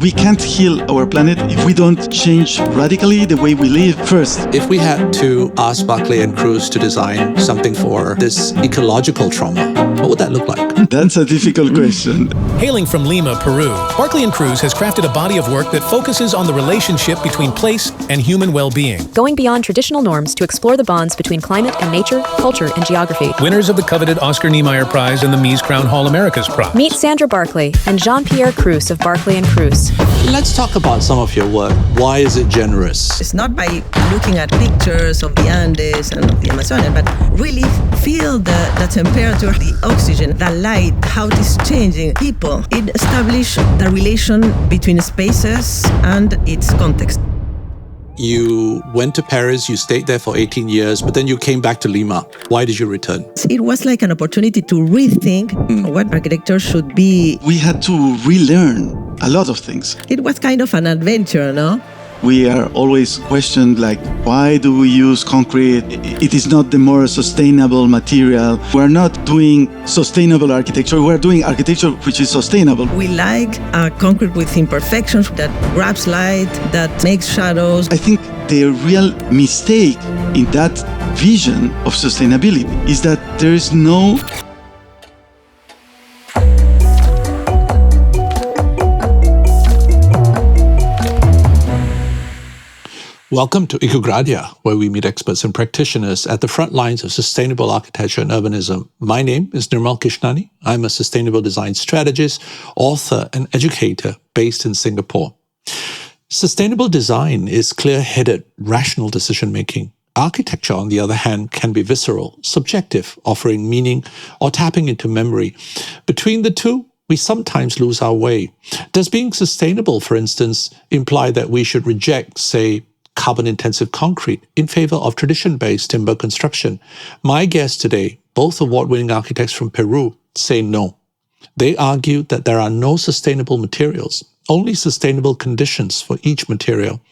We can't heal our planet if we don't change radically the way we live first. If we had to ask Barclay and Crousse to design something for this ecological trauma, what would that look like? That's a difficult question. Hailing from Lima, Peru, Barclay and Crousse has crafted a body of work that focuses on the relationship between place and human well-being. Going beyond traditional norms to explore the bonds between climate and nature, culture and geography. Winners of the coveted Oscar Niemeyer Prize and the Mies Crown Hall Americas Prize. Meet Sandra Barclay and Jean-Pierre Crousse of Barclay and Crousse. Let's talk about some of your work. Why is it generous? It's not by looking at pictures of the Andes and of the Amazonia, but really feel the temperature, the oxygen, the light, how it is changing people. It establishes the relation between spaces and its context. You went to Paris, you stayed there for 18 years, but then you came back to Lima. Why did you return? It was like an opportunity to rethink what architecture should be. We had to relearn a lot of things. It was kind of an adventure, no? We are always questioned like, why do we use concrete? It is not the more sustainable material. We're not doing sustainable architecture. We're doing architecture which is sustainable. We like concrete with imperfections that grabs light, that makes shadows. I think the real mistake in that vision of sustainability is that there is no Welcome to Ecogradia, where we meet experts and practitioners at the front lines of sustainable architecture and urbanism. My name is Nirmal. I'm a sustainable design strategist, author, and educator based in Singapore. Sustainable design is clear-headed, rational decision-making. Architecture, on the other hand, can be visceral, subjective, offering meaning or tapping into memory. Between the two, we sometimes lose our way. Does being sustainable, for instance, imply that we should reject, say, carbon-intensive concrete in favor of tradition-based timber construction? My guests today, both award-winning architects from Peru, say no. They argue that there are no sustainable materials, only sustainable conditions for each material.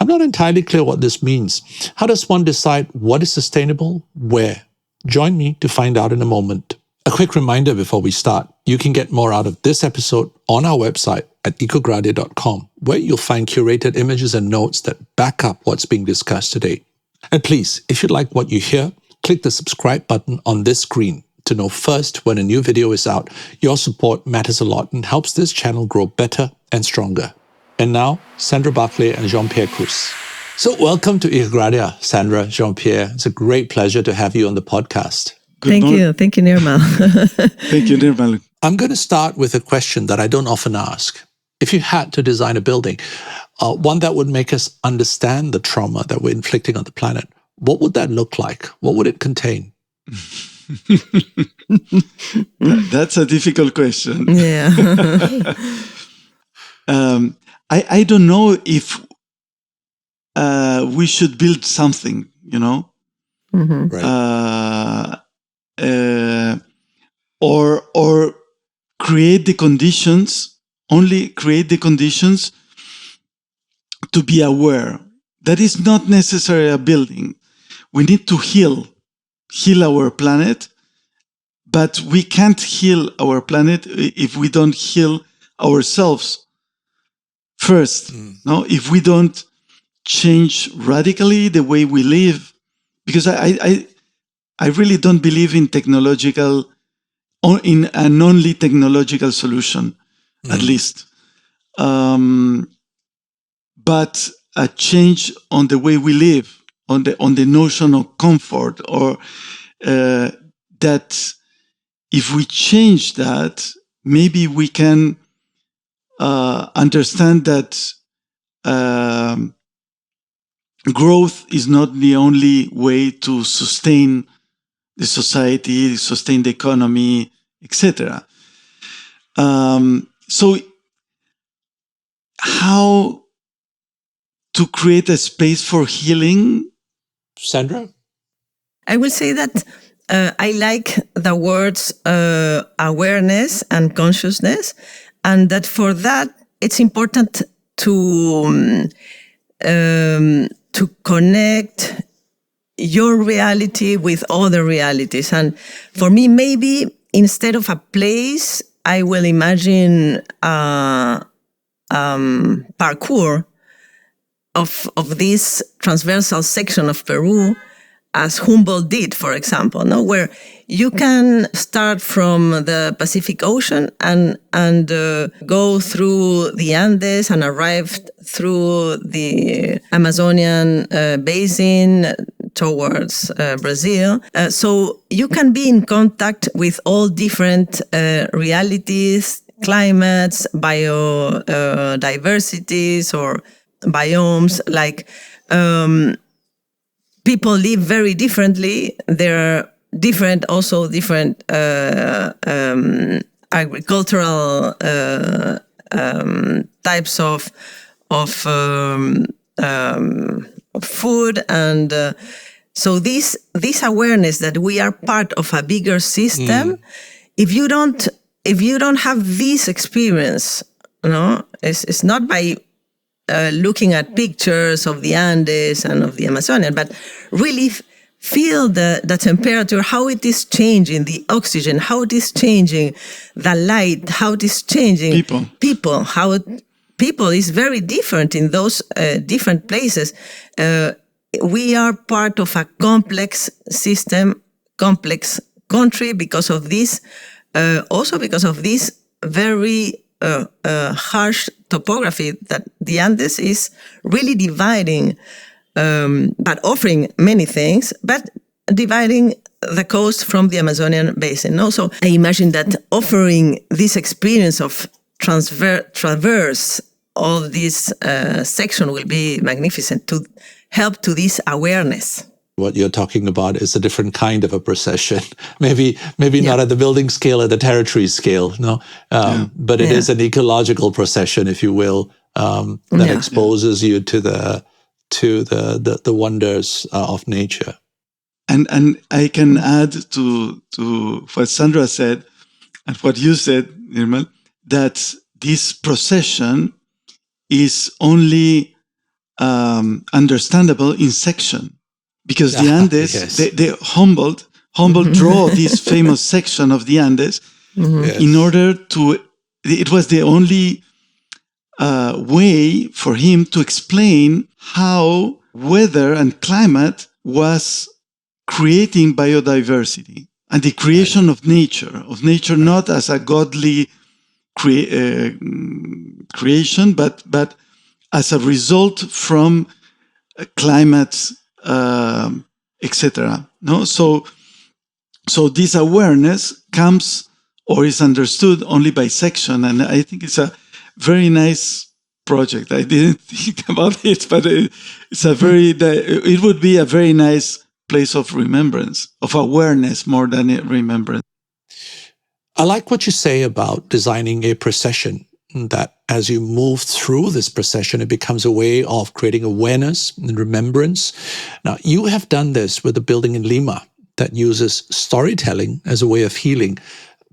I'm not entirely clear what this means. How does one decide what is sustainable, where? Join me to find out in a moment. A quick reminder before we start, you can get more out of this episode on our website at ecogradia.com, where you'll find curated images and notes that back up what's being discussed today. And please, if you like what you hear, click the subscribe button on this screen to know first when a new video is out. Your support matters a lot and helps this channel grow better and stronger. And now, Sandra Barclay and Jean-Pierre Crousse. So welcome to Ecogradia, Sandra, Jean-Pierre. It's a great pleasure to have you on the podcast. Thank you, Nirmal. Thank you, Nirmal. I'm going to start with a question that I don't often ask. If you had to design a building, one that would make us understand the trauma that we're inflicting on the planet, what would that look like? What would it contain? That's a difficult question. Yeah. I don't know if we should build something, you know? Mm-hmm. Right. Or create the conditions, only create the conditions to be aware. That is not necessarily a building. We need to heal our planet, but we can't heal our planet if we don't heal ourselves first. No, if we don't change radically the way we live, because I really don't believe in in an only technological solution, at least. But a change on the way we live, on the notion of comfort, or that if we change that, maybe we can understand that growth is not the only way to sustain the society, sustain the economy, etc. So how to create a space for healing? Sandra? I will say that I like the words awareness and consciousness, and that for that it's important to connect your reality with other realities. And for me, maybe instead of a place, I will imagine a parkour of this transversal section of Peru, as Humboldt did, for example, no, where you can start from the Pacific Ocean and go through the Andes and arrive through the Amazonian basin towards Brazil. So you can be in contact with all different realities, climates, biodiversities, or biomes. Like people live very differently. There are different agricultural types of food, and so this awareness that we are part of a bigger system. If you don't have this experience, it's not by looking at pictures of the Andes and of the Amazonian, but really feel the temperature, how it is changing the oxygen, how it is changing the light, how it is changing people, how people is very different in those different places. We are part of a complex system, complex country because of this, also because of this very harsh topography that the Andes is really dividing, but offering many things, but dividing the coast from the Amazonian basin. Also, I imagine that offering this experience of traverse all this section will be magnificent to help to this awareness. What you're talking about is a different kind of a procession. Maybe not at the building scale, at the territory scale, but it is an ecological procession, if you will, that exposes you to the wonders of nature. And I can add to what Sandra said and what you said, Nirmal, that this procession is only understandable in section. Because the Andes, they Humboldt draw this famous section of the Andes in order to. It was the only way for him to explain how weather and climate was creating biodiversity and the creation of nature not as a godly creation, but as a result from climate. Etc. No, so this awareness comes or is understood only by section, and I think it's a very nice project. I didn't think about it, but it's it would be a very nice place of remembrance, of awareness more than remembrance. I like what you say about designing a procession, that as you move through this procession, it becomes a way of creating awareness and remembrance. Now, you have done this with a building in Lima that uses storytelling as a way of healing.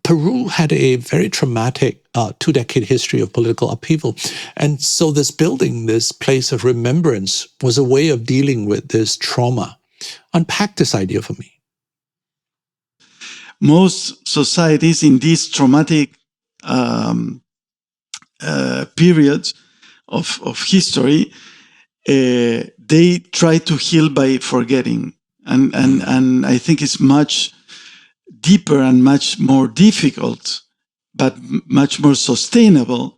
Peru had a very traumatic 2-decade history of political upheaval. And so this building, this place of remembrance, was a way of dealing with this trauma. Unpack this idea for me. Most societies in these traumatic periods of history, they try to heal by forgetting, and I think it's much deeper and much more difficult, but much more sustainable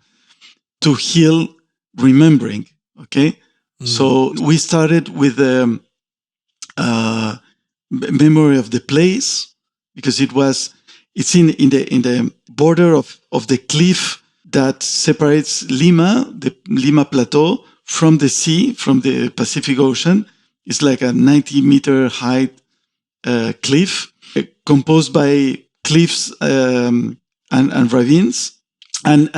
to heal remembering. Okay, so we started with the memory of the place, because it's in the border of the cliff that separates Lima, the Lima Plateau, from the sea, from the Pacific Ocean. It's like a 90-meter high cliff, composed by cliffs and ravines. And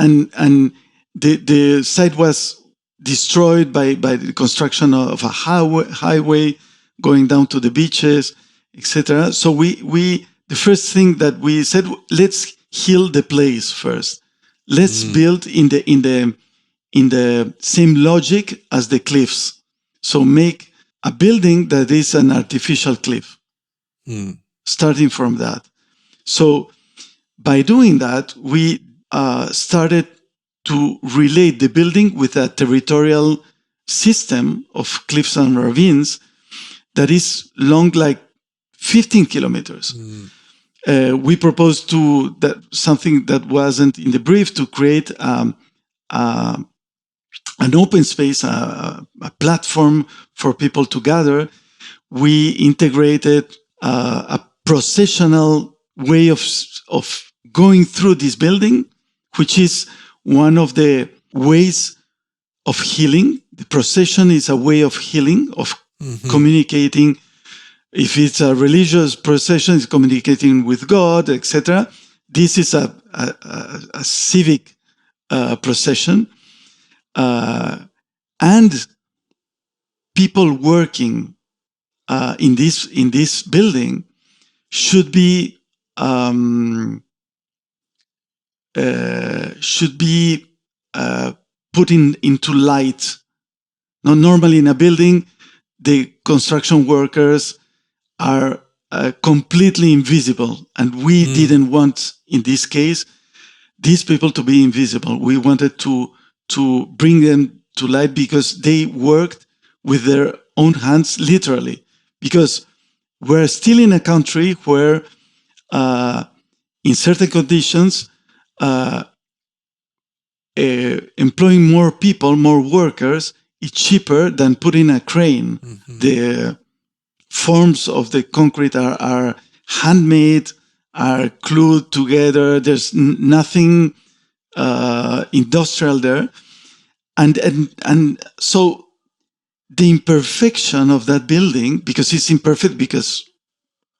the site was destroyed by the construction of a highway going down to the beaches, etc. So the first thing that we said, let's heal the place first. Let's build in the same logic as the cliffs. So make a building that is an artificial cliff, starting from that. So by doing that, we started to relate the building with a territorial system of cliffs and ravines that is long like 15 kilometers. We proposed something that wasn't in the brief, to create an open space, a platform for people to gather. We integrated a processional way of going through this building, which is one of the ways of healing. The procession is a way of healing, of communicating. If it's a religious procession, it's communicating with God, etc. This is a civic procession. And people working in this building should be put into light. Now, normally in a building, the construction workers are completely invisible, and we didn't want, in this case, these people to be invisible. We wanted to bring them to light because they worked with their own hands, literally. Because we're still in a country where, in certain conditions, employing more people, more workers, is cheaper than putting a crane. The forms of the concrete are handmade, are glued together. There's nothing industrial there. And so the imperfection of that building, because it's imperfect because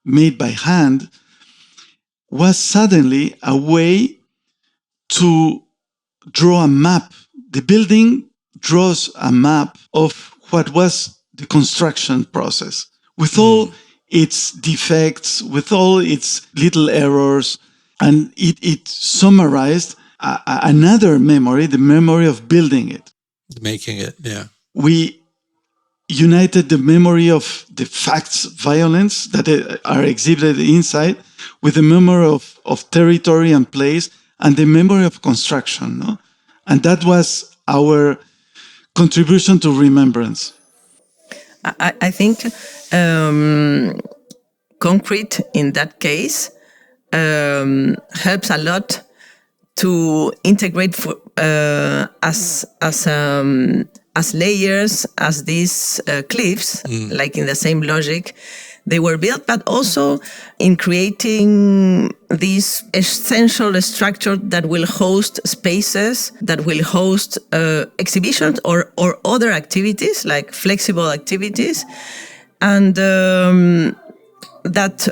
made by hand, was suddenly a way to draw a map. The building draws a map of what was the construction process, with all its defects, with all its little errors, and it summarized another memory, the memory of building it. Making it, yeah. We united the memory of the facts, violence that are exhibited inside, with the memory of territory and place, and the memory of construction. No? And that was our contribution to Remembrance. I think concrete in that case helps a lot to integrate as layers as these cliffs, like in the same logic they were built, but also in creating this essential structure that will host spaces, that will host exhibitions or other activities, like flexible activities, and that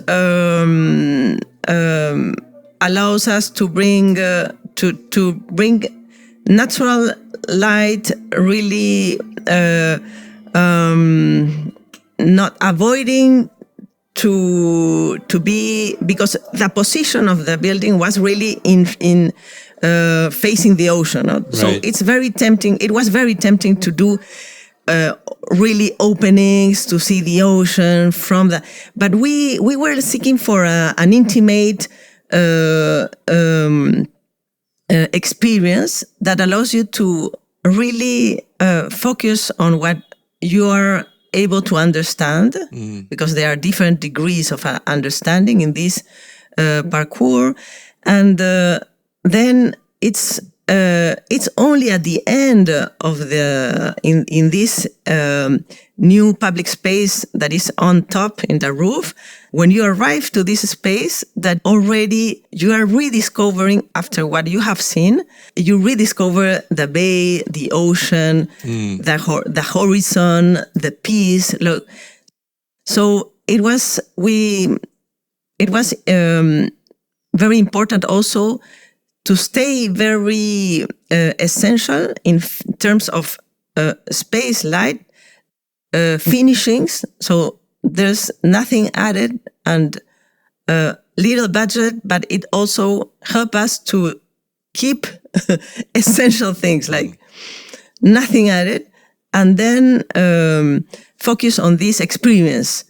allows us to bring natural light, really not avoiding to be, because the position of the building was really in facing the ocean. No? Right. So it's very tempting. It was very tempting to do really openings to see the ocean from the. But we were seeking for an intimate experience that allows you to really focus on what you are able to understand, because there are different degrees of understanding in this parkour, and then it's only at the end of the in this new public space that is on top in the roof, when you arrive to this space, that already you are rediscovering, after what you have seen, you rediscover the bay, the ocean, the horizon, the peace. Look, so it was very important also to stay very essential in terms of space, light, finishings. So there's nothing added and little budget, but it also helps us to keep essential things like nothing added, and then focus on this experience.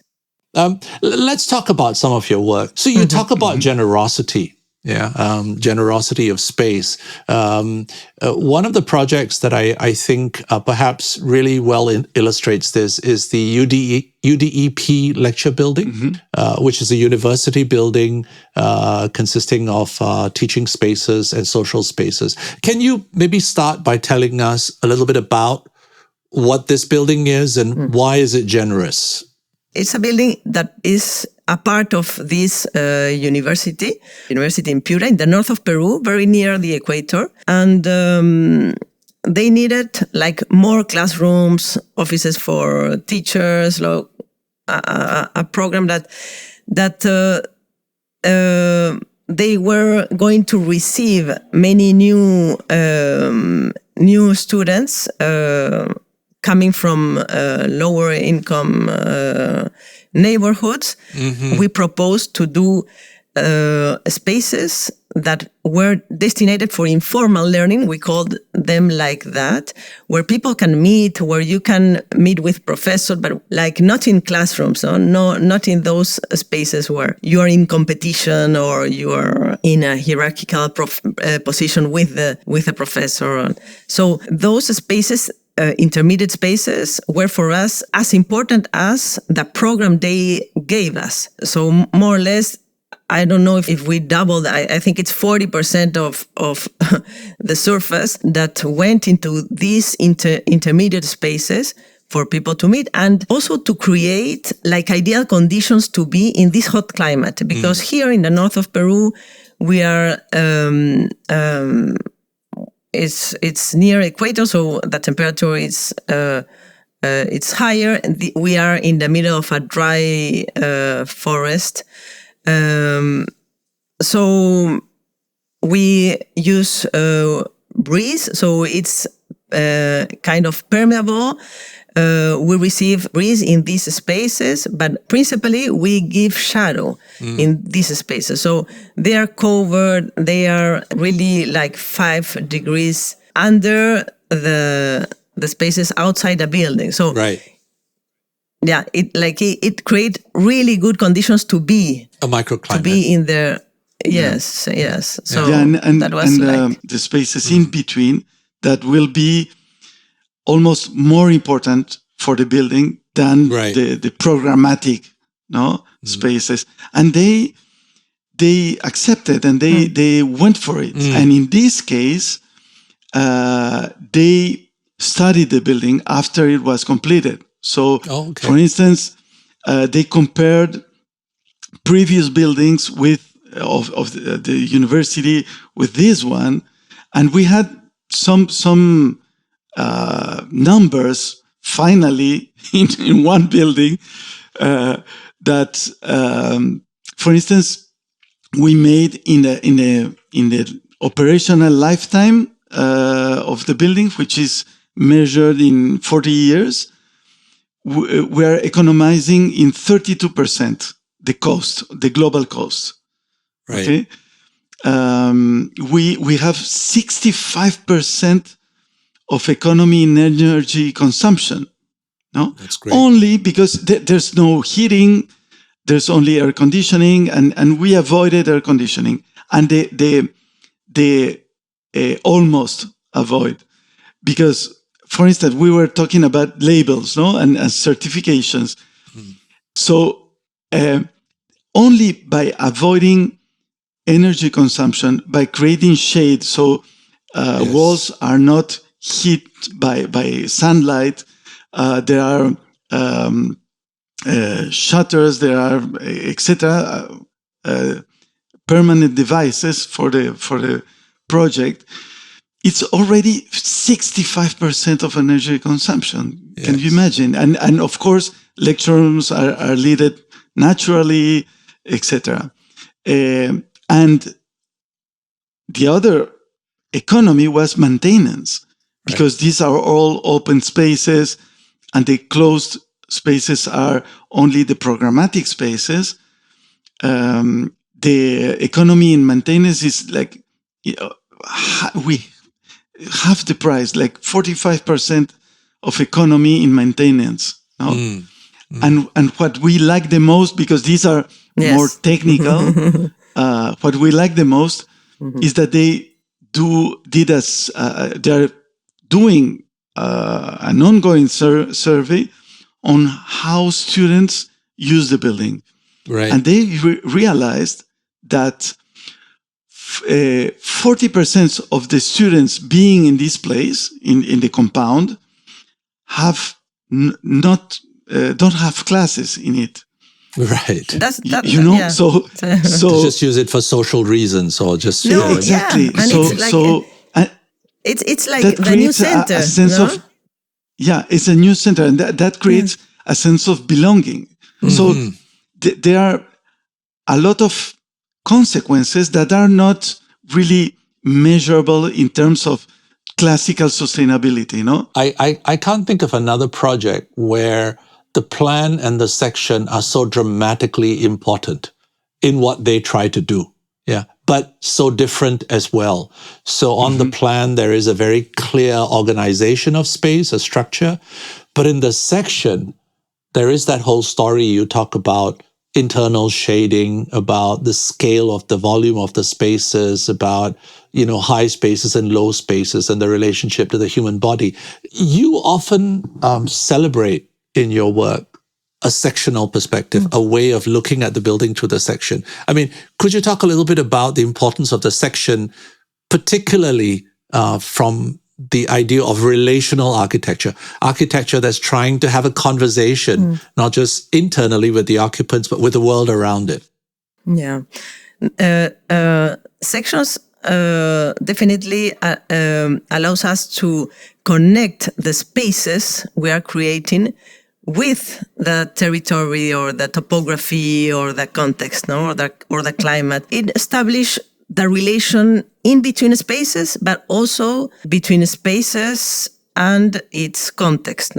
Let's talk about some of your work. So you talk about generosity. generosity of space. One of the projects that I think perhaps really well illustrates this is the UDEP lecture building, which is a university building consisting of teaching spaces and social spaces. Can you maybe start by telling us a little bit about what this building is and why is it generous? It's a building that is a part of this university in Piura, in the north of Peru, very near the equator. And they needed like more classrooms, offices for teachers, a program that they were going to receive many new students coming from lower income neighborhoods. We proposed to do spaces that were destined for informal learning. We called them like that, where people can meet, where you can meet with professors, but like not in classrooms, not in those spaces where you are in competition or you are in a hierarchical position with a professor. So those spaces, intermediate spaces, were for us as important as the program they gave us. So more or less, I don't know if we doubled, I think it's 40% of the surface that went into these intermediate spaces for people to meet, and also to create like ideal conditions to be in this hot climate. Because here in the north of Peru, we are it's near equator, so the temperature is it's higher. We are in the middle of a dry forest. So we use breeze, so it's kind of permeable. We receive breeze in these spaces, but principally we give shadow in these spaces. So they are covered, they are really like 5 degrees under the spaces outside the building. So yeah, it creates really good conditions to be a microclimate, to be in there. Yes. So and that was the spaces in between that will be almost more important for the building than the programmatic spaces. And they accepted and they went for it. And in this case, they studied the building after it was completed. So, for instance, they compared previous buildings of the university with this one, and we had some numbers finally in one building that, for instance, we made in the operational lifetime of the building, which is measured in 40 years. We are economizing in 32% the cost, the global cost. Okay, we have 65% of economy in energy consumption. No, that's great. Only because there's no heating, there's only air conditioning, and we avoided air conditioning, and they almost avoid, because, for instance, we were talking about labels, and certifications. So only by avoiding energy consumption, by creating shade, so walls are not hit by sunlight. There are shutters, there are etc. Permanent devices for the project. It's already 65% of energy consumption. Yes. Can you imagine? And of course, lecture rooms are lit naturally, etc. And the other economy was maintenance, because these are all open spaces, and the closed spaces are only the programmatic spaces. The economy in maintenance is like, we half the price, like 45% of economy in maintenance. And what we like the most, because these are more technical, what we like the most is that they're doing an ongoing survey on how students use the building. Right. And they realized that 40% of the students being in this place, in the compound, have don't have classes in it. Right. So just use it for social reasons or just exactly. Yeah. And it's like the new center. A sense of it's a new center, and that creates a sense of belonging. Mm-hmm. So there are a lot of consequences that are not really measurable in terms of classical sustainability, I can't think of another project where the plan and the section are so dramatically important in what they try to do. Yeah. But so different as well. So on the plan, there is a very clear organization of space, a structure. But in the section, there is that whole story you talk about, internal shading, about the scale of the volume of the spaces, about, high spaces and low spaces and the relationship to the human body. You often celebrate in your work a sectional perspective, a way of looking at the building through the section. I mean, could you talk a little bit about the importance of the section, particularly from the idea of relational architecture that's trying to have a conversation, not just internally with the occupants, but with the world around it? Yeah. Sections definitely allows us to connect the spaces we are creating with the territory or the topography or the context, or the climate. It establishes the relation in between spaces, but also between spaces and its context.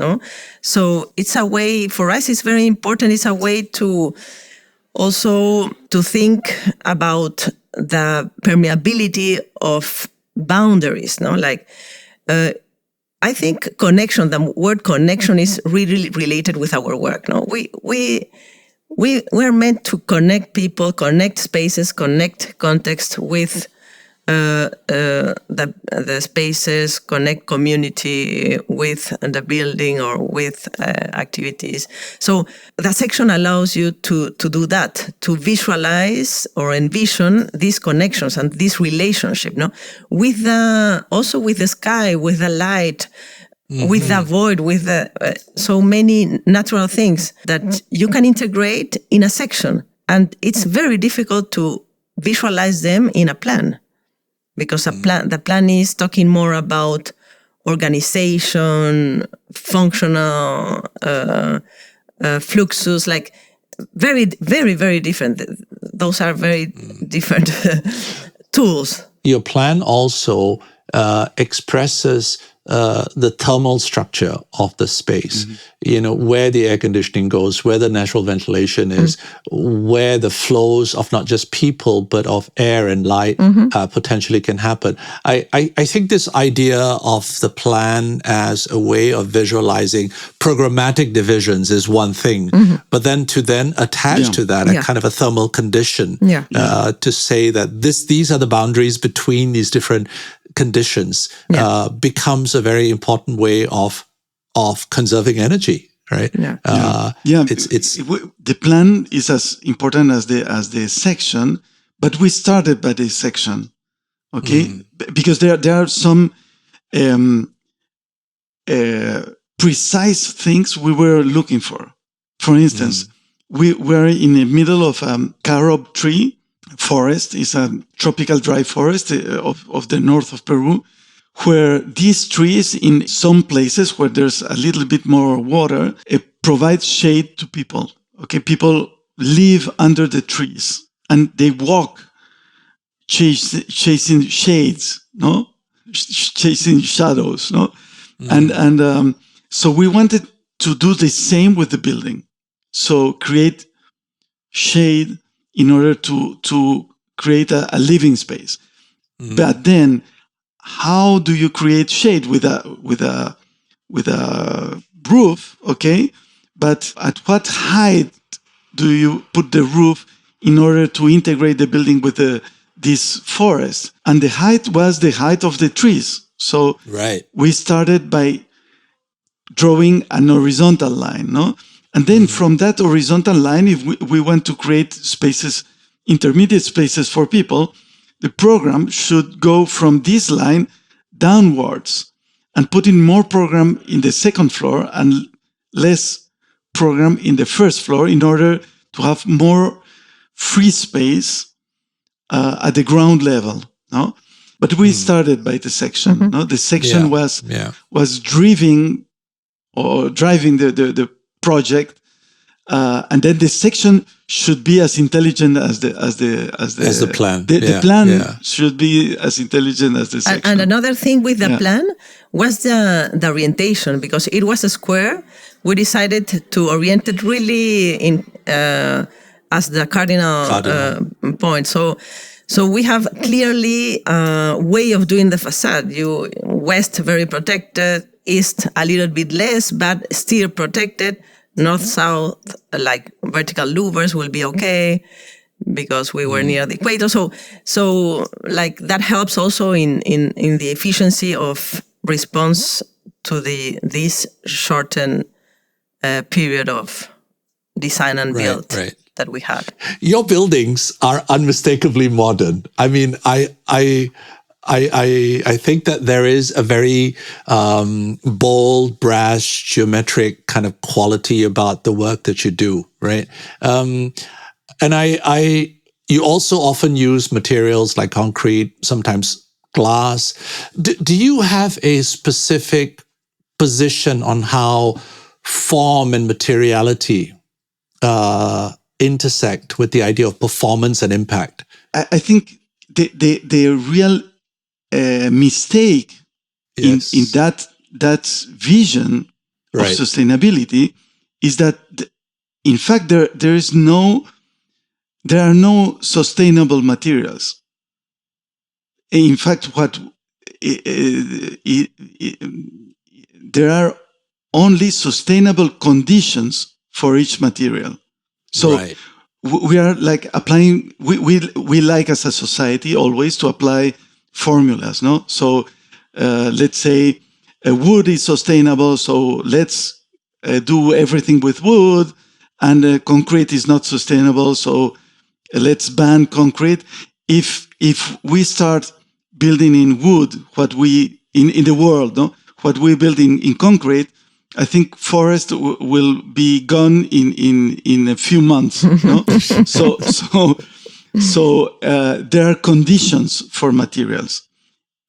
So it's a way, for us, it's very important. It's a way to also to think about the permeability of boundaries. I think connection, the word connection is really related with our work. We're meant to connect people, connect spaces, connect context with the spaces, connect community with the building or with activities. So the section allows you to do that, to visualize or envision these connections and this relationship, with also with the sky, with the light, with the void, with so many natural things that you can integrate in a section. And it's very difficult to visualize them in a plan, because the plan is talking more about organization, functional fluxus, like very, very, very different. Those are very different tools. Your plan also expresses the thermal structure of the space, where the air conditioning goes, where the natural ventilation is, where the flows of not just people, but of air and light potentially can happen. I think this idea of the plan as a way of visualizing programmatic divisions is one thing, but then to attach to that a kind of a thermal condition to say that these are the boundaries between these different conditions becomes a very important way of conserving energy, right? It's the plan is as important as the section, but we started by the section, okay? Because there are some precise things we were looking for. For instance, we were in the middle of carob tree forest. Is a tropical dry forest of the north of Peru, where these trees, in some places where there's a little bit more water, provide shade to people. Okay, people live under the trees and they walk chasing shades, chasing shadows, and so we wanted to do the same with the building. So create shade in order to create a living space. But then, how do you create shade with a roof? Okay, but at what height do you put the roof in order to integrate the building with this forest. And the height was the height of the trees. So we started by drawing an horizontal line, no? And then from that horizontal line, if we want to create spaces, intermediate spaces for people, the program should go from this line downwards and put in more program in the second floor and less program in the first floor in order to have more free space at the ground level, no? But we started by the section, no? The section was driving the project, and then the section should be as intelligent as the plan. The plan should be as intelligent as the section. And another thing with the plan was the orientation, because it was a square. We decided to orient it really in as the cardinal. Point. So we have clearly a way of doing the facade. West very protected, east a little bit less, but still protected. North, south, like vertical louvers will be okay because we were near the equator. So like that helps also in the efficiency of response to this shortened period of design and build that we had. Your buildings are unmistakably modern. I mean, I think that there is a very bold, brash, geometric kind of quality about the work that you do, right? And you also often use materials like concrete, sometimes glass. Do you have a specific position on how form and materiality intersect with the idea of performance and impact? I think the real mistake in that vision of sustainability is that in fact there are no sustainable materials. In fact, there are only sustainable conditions for each material. So we are like applying. We like as a society always to apply formulas, no? So let's say wood is sustainable, so let's do everything with wood, and concrete is not sustainable, so let's ban concrete. If we start building in wood what we in the world, no, what we build in concrete, I think forest will be gone in a few months. No? So there are conditions for materials.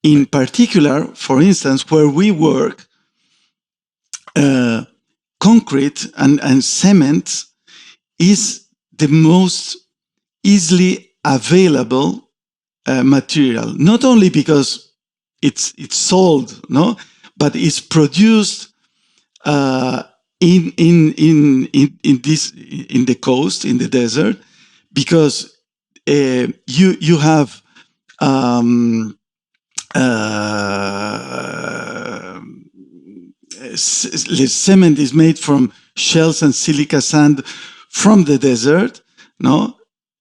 In particular, for instance, where we work, concrete and cement is the most easily available material. Not only because it's sold, no, but it's produced in the coast, in the desert, because you have cement is made from shells and silica sand from the desert, no?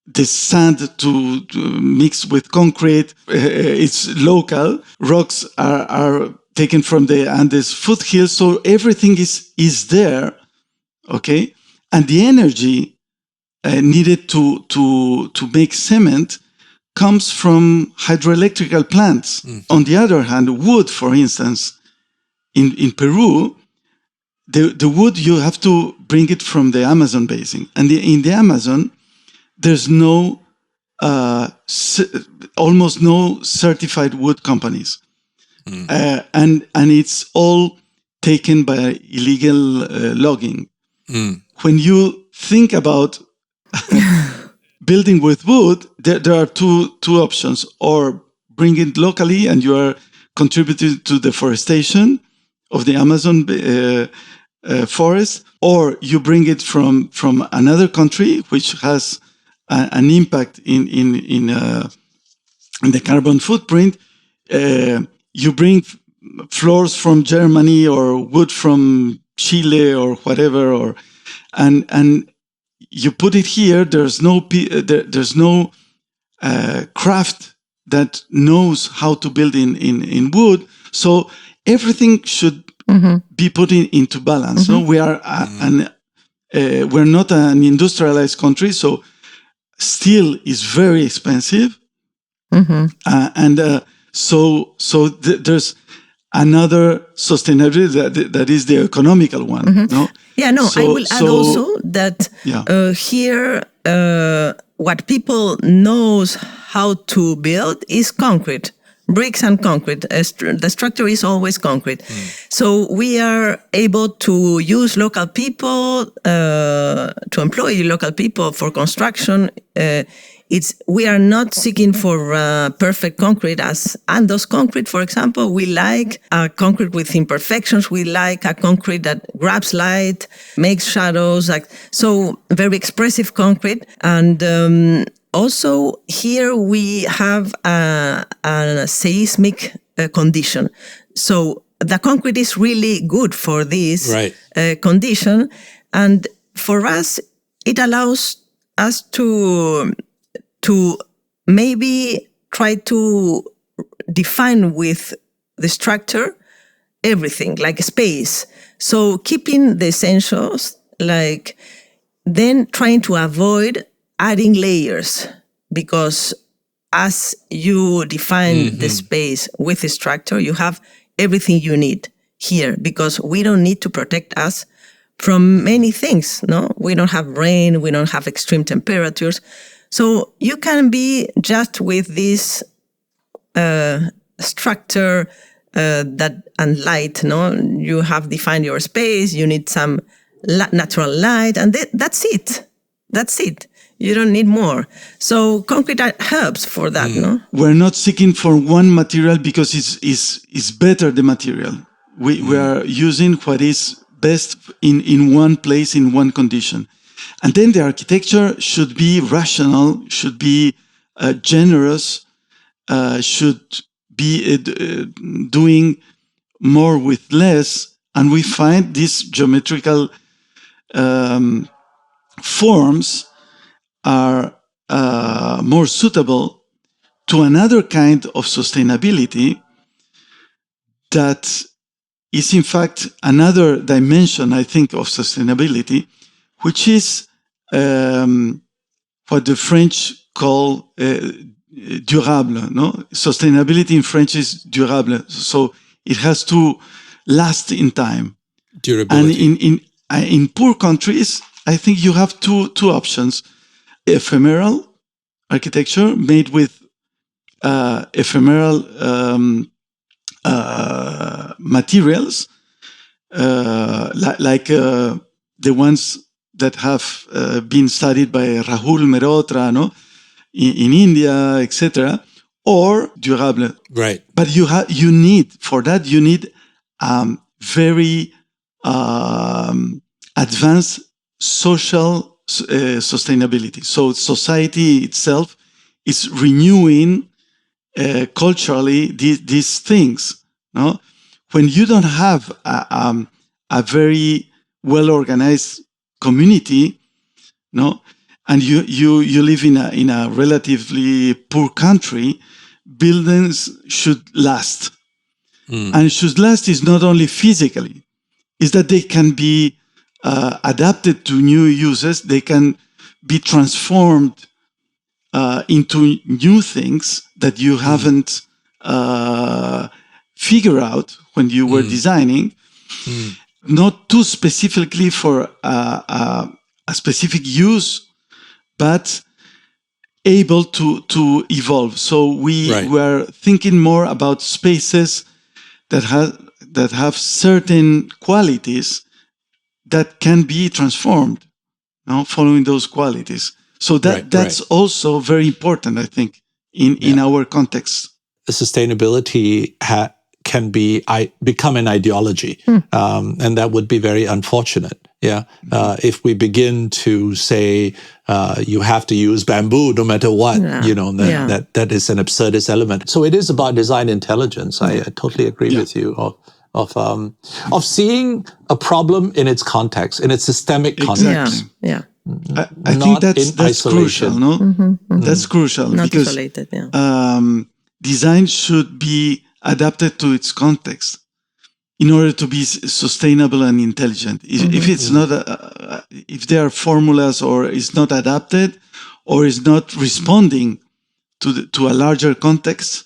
The sand to mix with concrete, it's local. Rocks are taken from the Andes foothills, so everything is there, okay? And the energy needed to make cement comes from hydroelectrical plants. On the other hand, wood, for instance, in Peru, the wood, you have to bring it from the Amazon basin. And in the Amazon, there's almost no certified wood companies. And it's all taken by illegal logging. When you think about building with wood, there are two options: or bring it locally and you are contributing to deforestation of the Amazon forest, or you bring it from another country which has an impact in the carbon footprint. You bring floors from Germany or wood from Chile or whatever, and you put it here. There's no craft that knows how to build in wood. So everything should be put into balance. So we are we're not an industrialized country, so steel is very expensive, so there's another sustainability that is the economical one. No? Yeah, no, I will add also that here what people knows how to build is concrete, bricks and concrete. The structure is always concrete. So we are able to use local people, to employ local people for construction. We are not seeking for perfect concrete as Andos concrete, for example. We like a concrete with imperfections. We like a concrete that grabs light, makes shadows, so very expressive concrete. And also here we have a seismic condition. So the concrete is really good for this condition. And for us, it allows us to maybe try to define with the structure everything, like space. So keeping the essentials, like then trying to avoid adding layers, because as you define the space with the structure, you have everything you need here, because we don't need to protect us from many things. No, we don't have rain, we don't have extreme temperatures. So you can be just with this structure and light. No, you have defined your space. You need some natural light, and that's it. That's it. You don't need more. So concrete helps for that. No, we're not seeking for one material because it's better the material. We are using what is best in one place, in one condition. And then the architecture should be rational, should be generous, should be doing more with less. And we find these geometrical forms are more suitable to another kind of sustainability that is, in fact, another dimension, I think, of sustainability, which is what the French call durable. No, sustainability in French is durable, so it has to last in time. Durability. And in poor countries, I think you have two options: ephemeral architecture made with ephemeral materials, like the ones that have been studied by Rahul Mehrotra, no, in India, etc., or durable. Right. But you need very advanced social sustainability. So society itself is renewing culturally these things. No, when you don't have a very well organized community, no, and you live in a relatively poor country, buildings should last. And should last is not only physically, is that they can be adapted to new uses, they can be transformed into new things that you haven't figured out when you were designing. Not too specifically for a specific use, but able to evolve. So we were thinking more about spaces that have certain qualities that can be transformed, following those qualities. So that's also very important, I think, in our context. The sustainability can become an ideology, and that would be very unfortunate. Yeah, if we begin to say you have to use bamboo no matter what, that is an absurdist element. So it is about design intelligence. I totally agree with you. Of seeing a problem in its context, in its systemic context. I think that's crucial, no? That's crucial. Not because isolated, yeah. Design should be adapted to its context in order to be sustainable and intelligent. If it's not, if there are formulas or is not adapted or is not responding to a larger context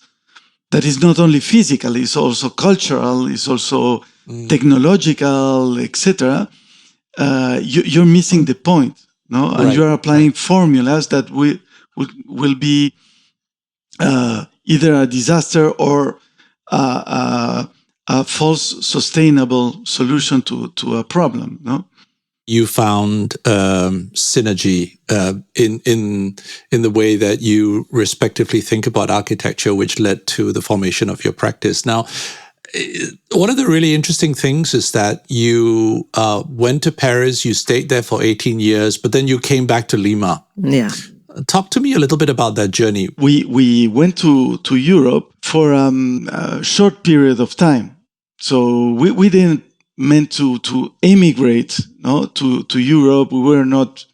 that is not only physical, it's also cultural, it's also technological, etc., you're missing the point, no? And you're applying formulas that will be either a disaster or a false sustainable solution to a problem, no? You found synergy in the way that you respectively think about architecture, which led to the formation of your practice. Now, one of the really interesting things is that you went to Paris, you stayed there for 18 years, but then you came back to Lima. Yeah. Talk to me a little bit about that journey. We went to Europe for a short period of time. So we didn't meant to emigrate, no, to Europe. We were not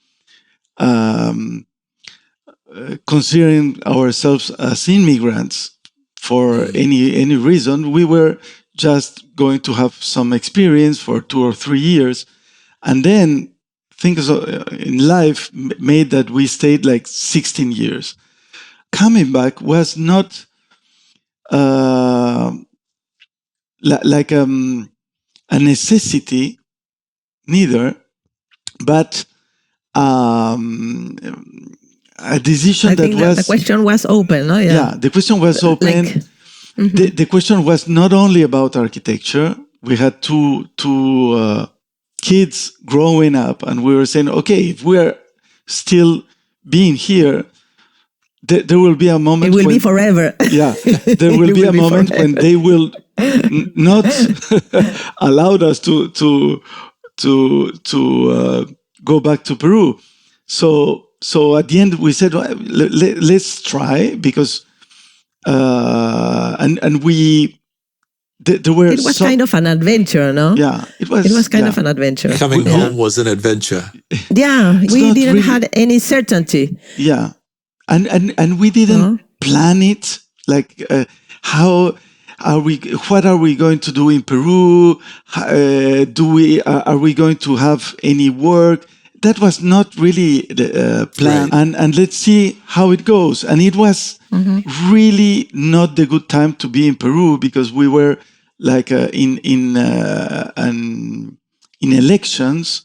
considering ourselves as immigrants for any reason. We were just going to have some experience for 2 or 3 years, and then things in life made that we stayed like 16 years. Coming back was not like a necessity, neither, but a decision that was... The question was open, no? Yeah, the question was open. The question was not only about architecture. We had two kids growing up, and we were saying, okay, if we are still being here, there will be a moment. It will be forever. Yeah, there will be a moment when they will not allow us to go back to Peru. So at the end we said, well, let's try, because and we. There were it was kind of an adventure, no? Yeah, it was kind of an adventure. Coming home was an adventure. Yeah, we didn't have any certainty. Yeah, and we didn't plan it. Like, how are we? What are we going to do in Peru? Are we going to have any work? That was not really the plan. Right. And let's see how it goes. And it was really not the good time to be in Peru, because we were like in elections,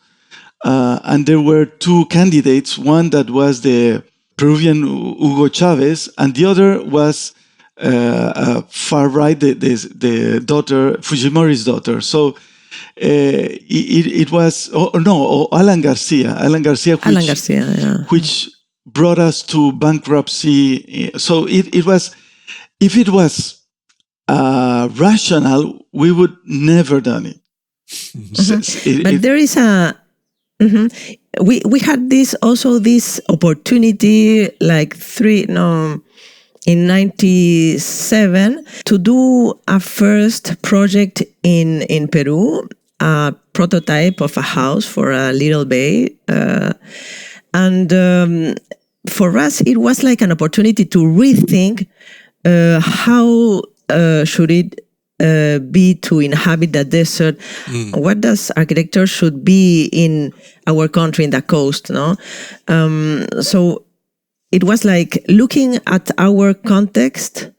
and there were two candidates. One that was the Peruvian Hugo Chavez, and the other was far right, the daughter, Fujimori's daughter. So it was Alan Garcia, which brought us to bankruptcy. So it was, if it was rational, we would never done it. But there is a we had this opportunity like in 97 to do a first project in Peru, a prototype of a house for a little bay. And for us, it was like an opportunity to rethink how should it be to inhabit the desert. What does architecture should be in our country, in the coast, no? So it was like looking at our context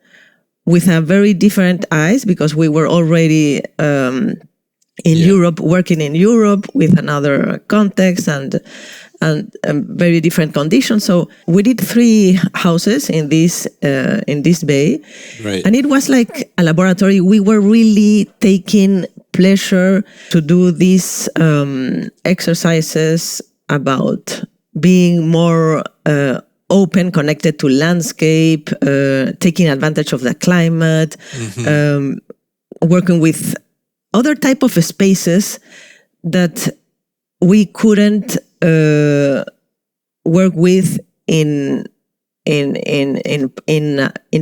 with a very different eyes, because we were already in Europe, working in Europe with another context and very different conditions. So we did 3 houses in this bay, right. And it was like a laboratory. We were really taking pleasure to do these exercises about being more open, connected to landscape, taking advantage of the climate, working with other type of spaces that we couldn't work with in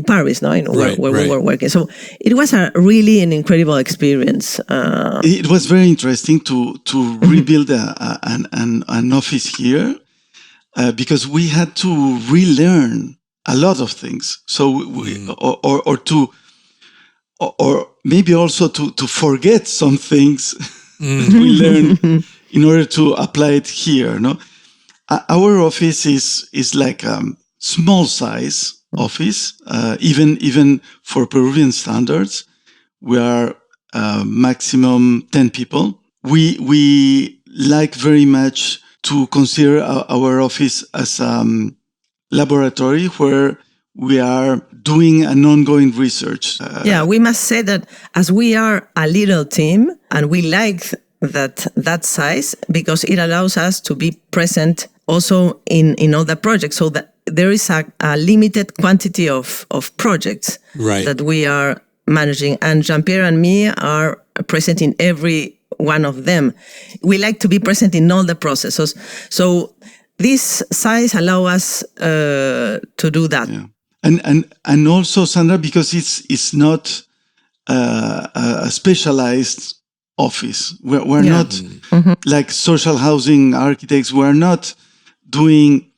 Paris, no, where we were working. So it was really an incredible experience. It was very interesting to rebuild an office here. because we had to relearn a lot of things. So or maybe also to forget some things that we learned in order to apply it here. No, our office is like small size office, even for Peruvian standards. We are maximum 10 people. We like very much to consider our office as laboratory where we are doing an ongoing research. We must say that as we are a little team and we like that size because it allows us to be present also in other projects, so that there is a limited quantity of projects that we are managing, and Jean-Pierre and me are present in every one of them. We like to be present in all the processes. So this size allows us to do that. Yeah. And also, Sandra, because it's not a specialized office. We're not like social housing architects. We're not doing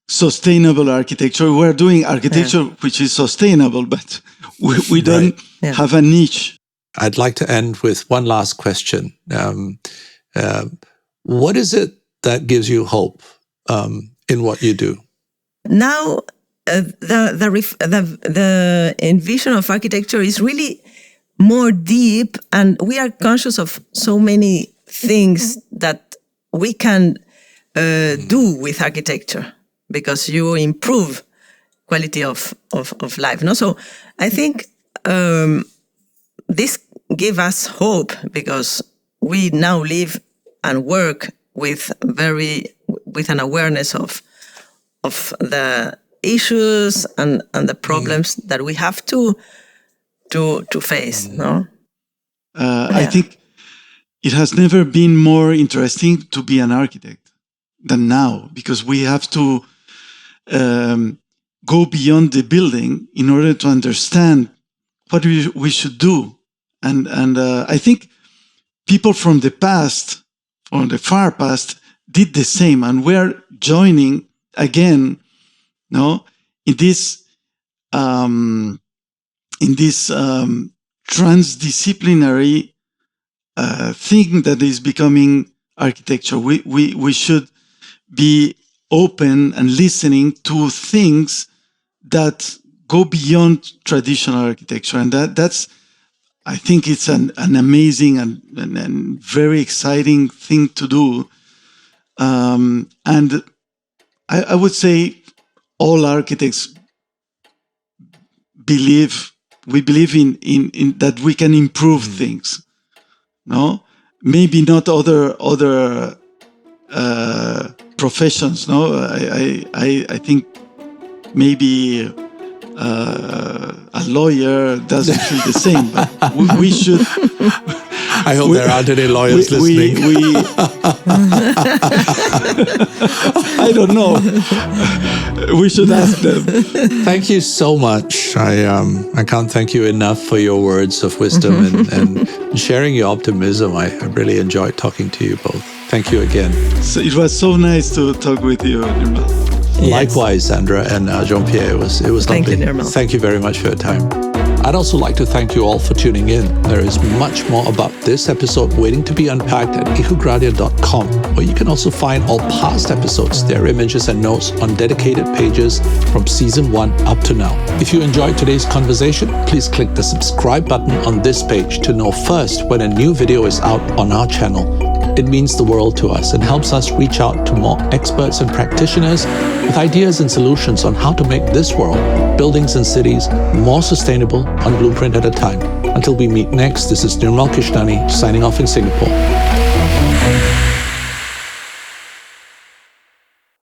sustainable architecture. We're doing architecture which is sustainable, but we don't have a niche. I'd like to end with one last question. What is it that gives you hope in what you do? Now, the envision of architecture is really more deep, and we are conscious of so many things that we can do with architecture, because you improve quality of life. No? So I think this gives us hope, because we now live and work with an awareness of the issues and the problems that we have to face. No, I think it has never been more interesting to be an architect than now, because we have to go beyond the building in order to understand what we should do. And I think people from the past, from the far past, did the same, and we're joining again, in this transdisciplinary thing that is becoming architecture. We should be open and listening to things that go beyond traditional architecture, and that's, I think it's an amazing and very exciting thing to do. And I would say all architects believe in that we can improve things. No, maybe not other professions. No, I think maybe a lawyer doesn't feel the same, but we should. I hope there aren't any lawyers listening. I don't know. We should ask them. Thank you so much. I can't thank you enough for your words of wisdom and sharing your optimism. I really enjoyed talking to you both. Thank you again. So it was so nice to talk with you, Nirmal. Yes. Likewise, Sandra and Jean-Pierre. It was lovely. Thank you, Nirmal. Thank you very much for your time. I'd also like to thank you all for tuning in. There is much more about this episode waiting to be unpacked at ecogradia.com, where you can also find all past episodes, their images and notes on dedicated pages from season 1 up to now. If you enjoyed today's conversation, please click the subscribe button on this page to know first when a new video is out on our channel. It means the world to us and helps us reach out to more experts and practitioners with ideas and solutions on how to make this world, buildings and cities, more sustainable, one blueprint at a time. Until we meet next, this is Nirmal Kishnani signing off in Singapore.